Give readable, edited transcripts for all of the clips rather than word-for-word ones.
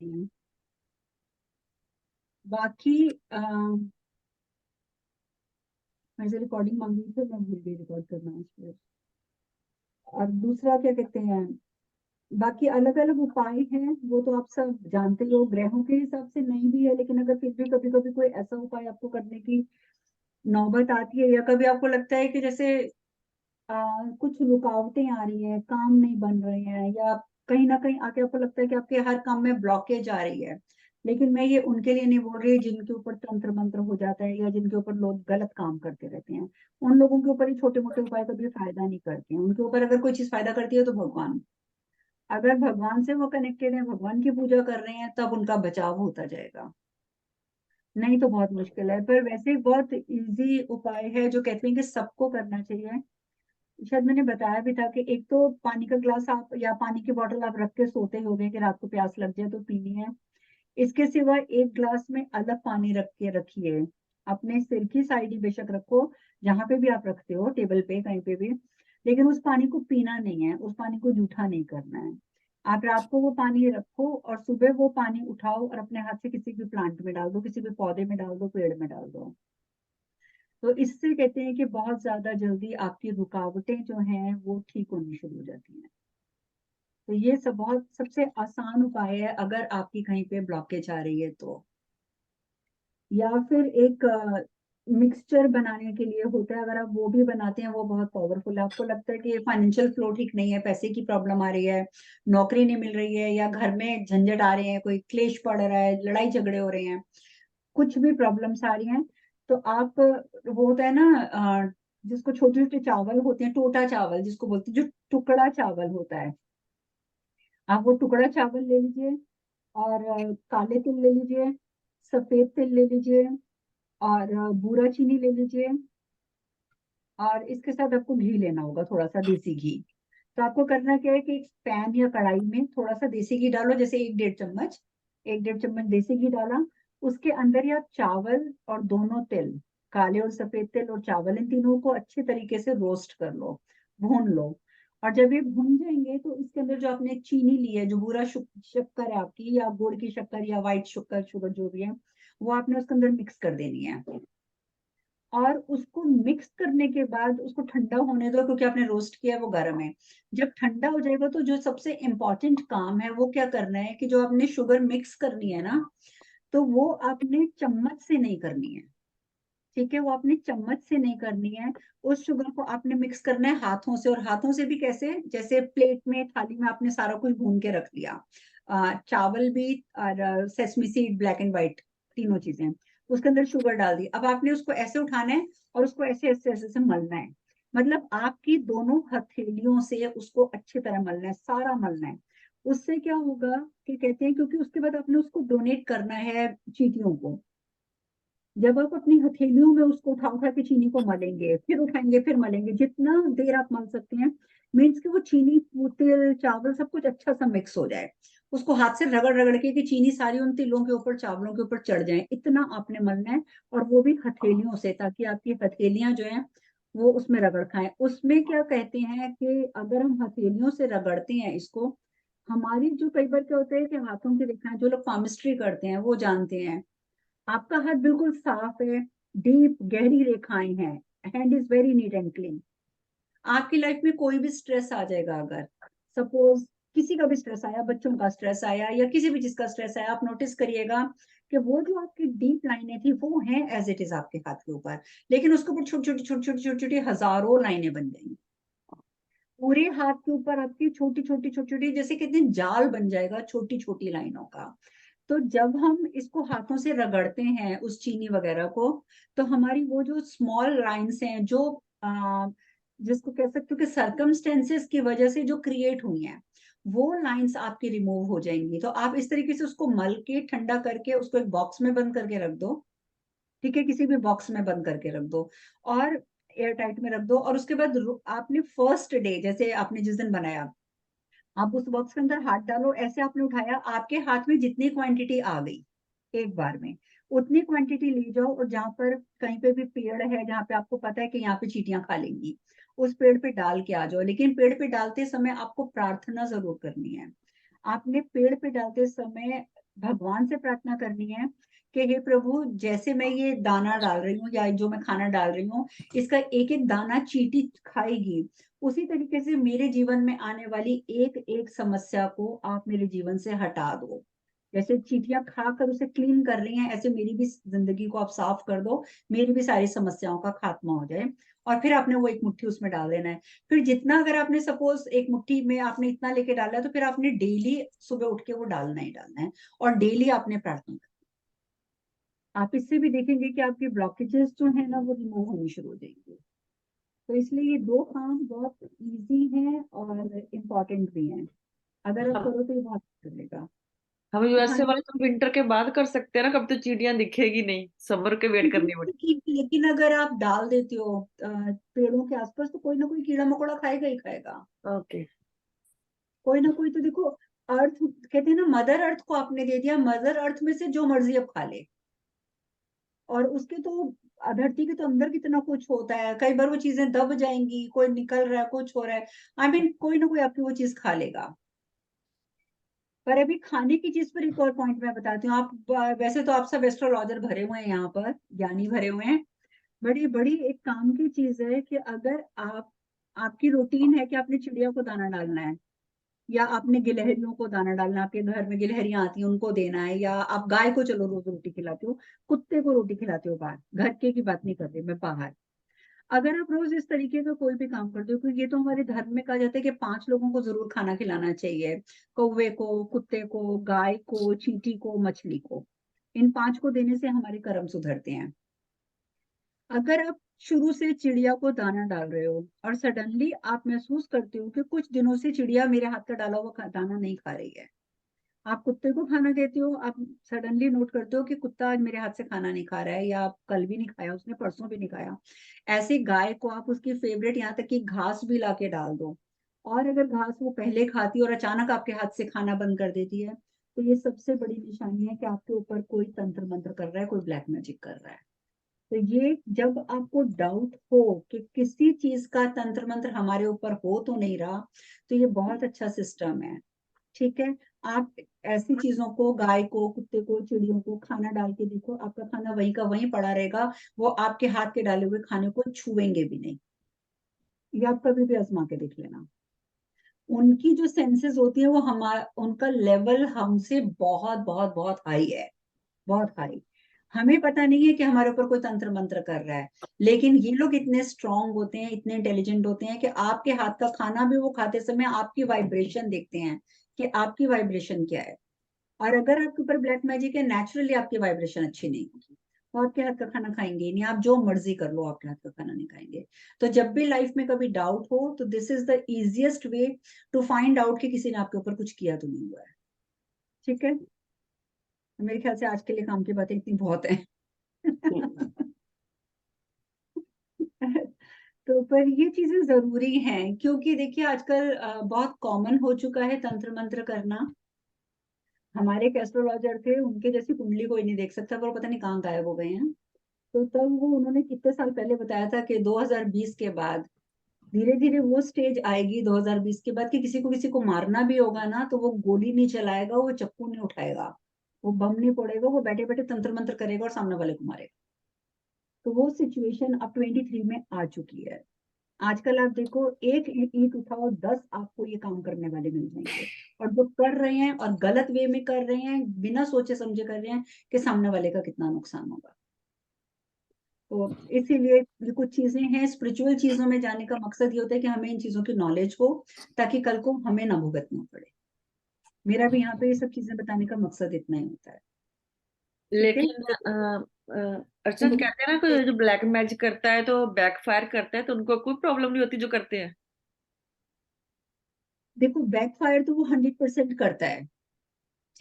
सकती हैं। बाकी मेरे से रिकॉर्डिंग मांगी थी, मैं भूल गई रिकॉर्ड करना उस पर। और दूसरा क्या कहते हैं, बाकी अलग अलग उपाय हैं, वो तो आप सब जानते ही हो, ग्रहों के हिसाब से नहीं भी है, लेकिन अगर फिर भी कभी कभी कोई ऐसा उपाय आपको करने की नौबत आती है, या कभी आपको लगता है कि जैसे कुछ रुकावटें आ रही हैं, काम नहीं बन रहे हैं, या कहीं ना कहीं आके आपको लगता है कि आपके हर काम में ब्लॉकेज आ रही है। लेकिन मैं ये उनके लिए नहीं बोल रही जिनके ऊपर तंत्र मंत्र हो जाता है, या जिनके ऊपर लोग गलत काम करते रहते हैं। उन लोगों के ऊपर ही छोटे मोटे उपाय कभी फायदा नहीं करते हैं। उनके ऊपर अगर कोई चीज फायदा करती है तो भगवान, अगर भगवान से वो कनेक्टेड है, भगवान की पूजा कर रहे हैं, तब उनका बचाव होता जाएगा, नहीं तो बहुत मुश्किल है। पर वैसे बहुत इजी उपाय है जो कहते हैं कि सबको करना चाहिए। शायद मैंने बताया भी था कि एक तो पानी का ग्लास आप या पानी की बोतल आप रख के सोते होगे कि रात को प्यास लग जाए तो पीनी है। इसके सिवा एक ग्लास में अलग पानी रख के रखिए, अपने सिर की साइड ही बेशक रखो, जहां पे भी आप रखते हो, टेबल पे कहीं पे भी। लेकिन उस पानी को पीना नहीं है, उस पानी को जूठा नहीं करना है। आप रात को वो पानी रखो और सुबह वो पानी उठाओ और अपने हाथ से किसी भी प्लांट में डाल दो, किसी भी पौधे में डाल दो, पेड़ में डाल दो। तो इससे कहते हैं कि बहुत ज्यादा जल्दी आपकी रुकावटें जो हैं वो ठीक होनी शुरू हो जाती हैं। तो ये सब बहुत सबसे आसान उपाय है अगर आपकी कहीं पे ब्लॉकेज आ रही है तो। या फिर एक मिक्सचर बनाने के लिए होता है, अगर आप वो भी बनाते हैं वो बहुत पावरफुल है। आपको लगता है कि फाइनेंशियल फ्लो ठीक नहीं है, पैसे की प्रॉब्लम आ रही है, नौकरी नहीं मिल रही है, या घर में झंझट आ रहे हैं, कोई क्लेश पड़ रहा है, लड़ाई झगड़े हो रहे हैं, कुछ भी प्रॉब्लम्स आ रही हैं, तो आप, वो होता है ना जिसको छोटे छोटे चावल होते हैं, टोटा चावल जिसको बोलते हैं, जो टुकड़ा चावल होता है, आप वो टुकड़ा चावल ले लीजिए, और काले तिल ले लीजिए, सफेद तिल ले लीजिए, और बूरा चीनी ले लीजिए, और इसके साथ आपको घी लेना होगा, थोड़ा सा देसी घी। तो आपको करना क्या है कि एक पैन या कढ़ाई में थोड़ा सा देसी घी डालो, जैसे 1-1.5 चम्मच, 1-1.5 चम्मच देसी घी डाला। उसके अंदर या चावल और दोनों तिल, काले और सफेद तिल और चावल, इन तीनों को अच्छे तरीके से रोस्ट कर लो, भून लो। और जब ये भून जाएंगे तो इसके अंदर जो आपने चीनी ली है, जो बूरा शक्कर है आपकी, या गुड़ की शक्कर या व्हाइट शुगर, शुगर जो भी है, वो आपने उसके अंदर मिक्स कर देनी है। और उसको मिक्स करने के बाद उसको ठंडा होने दो, क्योंकि आपने रोस्ट किया है वो गर्म है। जब ठंडा हो जाएगा तो जो सबसे इम्पोर्टेंट काम है वो क्या करना है कि जो आपने शुगर मिक्स करनी है ना, तो वो आपने चम्मच से नहीं करनी है। ठीक है, वो आपने चम्मच से नहीं करनी है। उस शुगर को आपने मिक्स करना है हाथों से। और हाथों से भी कैसे, जैसे प्लेट में, थाली में आपने सारा कुछ भून के रख लिया, चावल भी और sesame seed, black and white, तीनों चीजें, उसके अंदर शुगर डाल दी। अब आपने उसको ऐसे उठाना है और उसको ऐसे ऐसे ऐसे से मलना है। मतलब आपकी दोनों हथेलियों से उसको अच्छी तरह मलना है, सारा मलना है। उससे क्या होगा कि कहते हैं, क्योंकि उसके बाद आपने उसको डोनेट करना है चींटियों को। जब आप अपनी हथेलियों में उसको उठा उठा के चीनी को मलेंगे, फिर उठाएंगे, फिर मलेंगे, जितना देर आप मल सकते हैं, मीन्स कि वो चीनी, तिल, चावल सब कुछ अच्छा सा मिक्स हो जाए। उसको हाथ से रगड़ रगड़ के कि चीनी सारी उन तिलों के ऊपर, चावलों के ऊपर चढ़ जाए, इतना आपने मलना है। और वो भी हथेलियों से, ताकि आपकी हथेलियां जो हैं वो उसमें रगड़ खाएं। उसमें क्या कहते हैं कि अगर हम हथेलियों से रगड़ते हैं इसको, हमारी जो, कई बार क्या होता है कि हाथों की रेखाएं, जो लोग पामिस्ट्री करते हैं वो जानते हैं, आपका हाथ बिल्कुल साफ है, डीप गहरी रेखाएं हैं, hand is very neat and clean. आपकी लाइफ में कोई भी स्ट्रेस आ जाएगा, अगर सपोज किसी का भी स्ट्रेस आया, बच्चों का स्ट्रेस आया या किसी भी चीज का स्ट्रेस आया, आप नोटिस करिएगा कि वो जो आपकी डीप लाइनें थी वो हैं एज इट इज आपके हाथ के ऊपर, लेकिन उसके ऊपर छोटी छोटी छोटी छोटी छोटी छोटी हजारों लाइनें बन गई। पूरे हाथ के ऊपर आपकी छोटी छोटी छोटी छोटी, जैसे कितने जाल बन जाएगा छोटी छोटी लाइनों का। तो जब हम इसको हाथों से रगड़ते हैं उस चीनी वगैरह को, तो हमारी वो जो स्मॉल लाइंस हैं, जो जिसको कह सकते हो कि सरकमस्टेंसेस की वजह से जो क्रिएट हुई हैं, वो लाइंस आपकी रिमूव हो जाएंगी। तो आप इस तरीके से उसको मल के ठंडा करके उसको एक बॉक्स में बंद करके रख दो। ठीक है, किसी भी बॉक्स में बंद करके रख दो, और एयर टाइट में रख दो। और उसके बाद आपने फर्स्ट डे, जैसे आपने जिस दिन बनाया, आप उस बॉक्स के अंदर हाथ डालो, ऐसे आपने उठाया, आपके हाथ में जितनी क्वांटिटी आ गई एक बार में, उतनी क्वांटिटी ले जाओ। और जहां पर कहीं पे भी पेड़ है, जहां पे आपको पता है कि यहाँ पे चींटियां खा लेंगी, उस पेड़ पे डाल के आ जाओ। लेकिन पेड़ पे डालते समय आपको प्रार्थना जरूर करनी है। आपने पेड़ पे डालते समय भगवान से प्रार्थना करनी है कि हे प्रभु, जैसे मैं ये दाना डाल रही हूँ या जो मैं खाना डाल रही हूँ, इसका एक एक दाना चींटी खाएगी, उसी तरीके से मेरे जीवन में आने वाली एक एक समस्या को आप मेरे जीवन से हटा दो। जैसे चींटियां खाकर उसे क्लीन कर रही हैं, ऐसे मेरी भी जिंदगी को आप साफ कर दो, मेरी भी सारी समस्याओं का खात्मा हो जाए। और फिर आपने वो एक मुट्ठी उसमें डाल देना है। फिर जितना, अगर आपने सपोज एक मुट्ठी में आपने इतना लेके डाला है, तो फिर आपने डेली सुबह उठ के वो डालना ही डालना है, और डेली आपने प्रार्थना करना। आप इससे भी देखेंगे कि आपके ब्लॉकेजेस जो है ना, वो रिमूव होनी शुरू हो जाएंगे। तो इसलिए ये दो काम बहुत इजी हैं और इम्पोर्टेंट भी हैं। अगर आप हम करो तो ये बहुत चलेगा। हम तो यूएसए खाने वाले तो विंटर के बाद कर सकते हैं ना, कब तो चींटियां दिखेगी नहीं, समर के वेट करनी पड़ेगी। लेकिन अगर आप डाल देते हो पेड़ों के आसपास, तो कोई ना कोई कीड़ा मकोड़ा खाएगा ही खाएगा। ओके। कोई ना कोई तो देखो, अर्थ कहते हैं ना, मदर अर्थ को आपने दे दिया, मदर अर्थ में से जो मर्जी अब खा ले। और उसके तो धरती के तो अंदर कितना कुछ होता है, कई बार वो चीजें दब जाएंगी, कोई निकल रहा है, कुछ हो रहा है, आई मीन कोई ना कोई आपकी वो चीज खा लेगा। पर अभी खाने की चीज पर एक और पॉइंट मैं बताती हूँ। आप वैसे तो आप सब एस्ट्रोलॉजर भरे हुए हैं यहाँ पर, ज्ञानी भरे हुए हैं। बड़ी बड़ी एक काम की चीज है कि अगर आप, आपकी रूटीन है कि आपने चिड़िया को दाना डालना है, या आपने गिलहरियों को दाना डालना है, आपके घर में गिलहरियां आती हैं उनको देना है, या आप गाय को चलो रोज रोटी खिलाते हो, कुत्ते को रोटी खिलाते हो, बाहर घर के की बात नहीं कर रही मैं, बाहर अगर आप रोज इस तरीके का कोई भी काम करते हो, क्योंकि ये तो हमारे धर्म में कहा जाता है कि 5 लोगों को जरूर खाना खिलाना चाहिए, कौवे को, कुत्ते को, गाय को, चींटी को, मछली को। इन 5 को देने से हमारे कर्म सुधरते हैं। अगर आप शुरू से चिड़िया को दाना डाल रहे हो और सडनली आप महसूस करते हो कि कुछ दिनों से चिड़िया मेरे हाथ का डाला हुआ दाना नहीं खा रही है, आप कुत्ते को खाना देते हो, आप सडनली नोट करते हो कि कुत्ता आज मेरे हाथ से खाना नहीं खा रहा है, या आप कल भी नहीं खाया उसने, परसों भी नहीं खाया। ऐसे गाय को आप उसकी फेवरेट, यहाँ तक कि घास भी ला के डाल दो, और अगर घास वो पहले खाती है और अचानक आपके हाथ से खाना बंद कर देती है, तो ये सबसे बड़ी निशानी है कि आपके ऊपर कोई तंत्र मंत्र कर रहा है, कोई ब्लैक मैजिक कर रहा है। तो ये जब आपको डाउट हो कि किसी चीज का तंत्र मंत्र हमारे ऊपर हो तो नहीं रहा, तो ये बहुत अच्छा सिस्टम है। ठीक है, आप ऐसी चीजों को, गाय को, कुत्ते को, चिड़ियों को खाना डाल के देखो, आपका खाना वहीं का वहीं पड़ा रहेगा, वो आपके हाथ के डाले हुए खाने को छुएंगे भी नहीं। ये आप कभी भी आजमा के देख लेना। उनकी जो सेंसेस होती है वो हमारा, उनका लेवल हमसे बहुत बहुत बहुत हाई है, बहुत हाई। हमें पता नहीं है कि हमारे ऊपर कोई तंत्र मंत्र कर रहा है, लेकिन ये लोग इतने स्ट्रांग होते हैं, इतने इंटेलिजेंट होते हैं कि आपके हाथ का खाना भी वो खाते समय आपकी वाइब्रेशन देखते हैं कि आपकी वाइब्रेशन क्या है। और अगर आपके ऊपर ब्लैक मैजिक है, नेचुरली आपकी वाइब्रेशन अच्छी नहीं होगी, तो आपके हाथ का खाना खाएंगे ही नहीं। आप जो मर्जी कर लो, आपके हाथ का खाना नहीं खाएंगे। तो जब भी लाइफ में कभी डाउट हो, तो this is the easiest way to find out कि किसी ने आपके ऊपर कुछ किया तो नहीं हुआ है। ठीक है, तो मेरे ख्याल से आज के लिए काम की बातें इतनी बहुत है। तो पर ये चीजें जरूरी हैं, क्योंकि देखिए आजकल बहुत कॉमन हो चुका है तंत्र मंत्र करना। हमारे एक एस्ट्रोलॉजर थे, उनके जैसी कुंडली कोई नहीं देख सकता, पर वो पता नहीं कहाँ गायब हो गए हैं। तो तब वो, उन्होंने कितने साल पहले बताया था कि 2020 के बाद धीरे धीरे वो स्टेज आएगी, 2020 के बाद, कि किसी को मारना भी होगा ना, तो वो गोली नहीं चलाएगा, वो चप्पू नहीं उठाएगा, वो बम नहीं फोड़ेगा, वो बैठे बैठे तंत्र मंत्र करेगा और सामने वाले को मारेगा। तो वो सिचुएशन अब 23 में आ चुकी है। आजकल आप देखो, एक ईंट उठाओ, 10 आपको ये काम करने वाले मिल जाएंगे। और जो कर रहे हैं और गलत वे में कर रहे हैं, बिना सोचे समझे कर रहे हैं, कि सामने वाले का कितना नुकसान होगा। तो इसीलिए ये कुछ चीजें हैं, स्पिरिचुअल चीजों में जाने का मकसद ये होता है कि हमें इन चीजों की नॉलेज हो, ताकि कल को हमें ना भुगतना पड़े। मेरा भी यहाँ पे ये सब चीजें बताने का मकसद इतना ही होता है। ठीक है। लेकिन अर्चना, कहते हैं ना कोई जो ब्लैक मैजिक करता है तो बैकफायर करता है, तो उनको कोई प्रॉब्लम नहीं होती जो करते हैं? देखो, बैकफायर तो वो 100% करता है।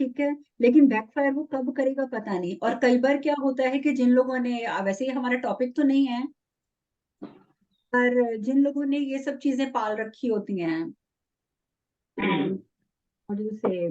ठीक है, लेकिन बैकफायर वो कब करेगा पता नहीं। और कई बार क्या होता है कि जिन लोगों ने, वैसे ये हमारा टॉपिक तो नहीं है, पर जिन लोगों ने ये सब चीजें पाल रखी होती हैं, और से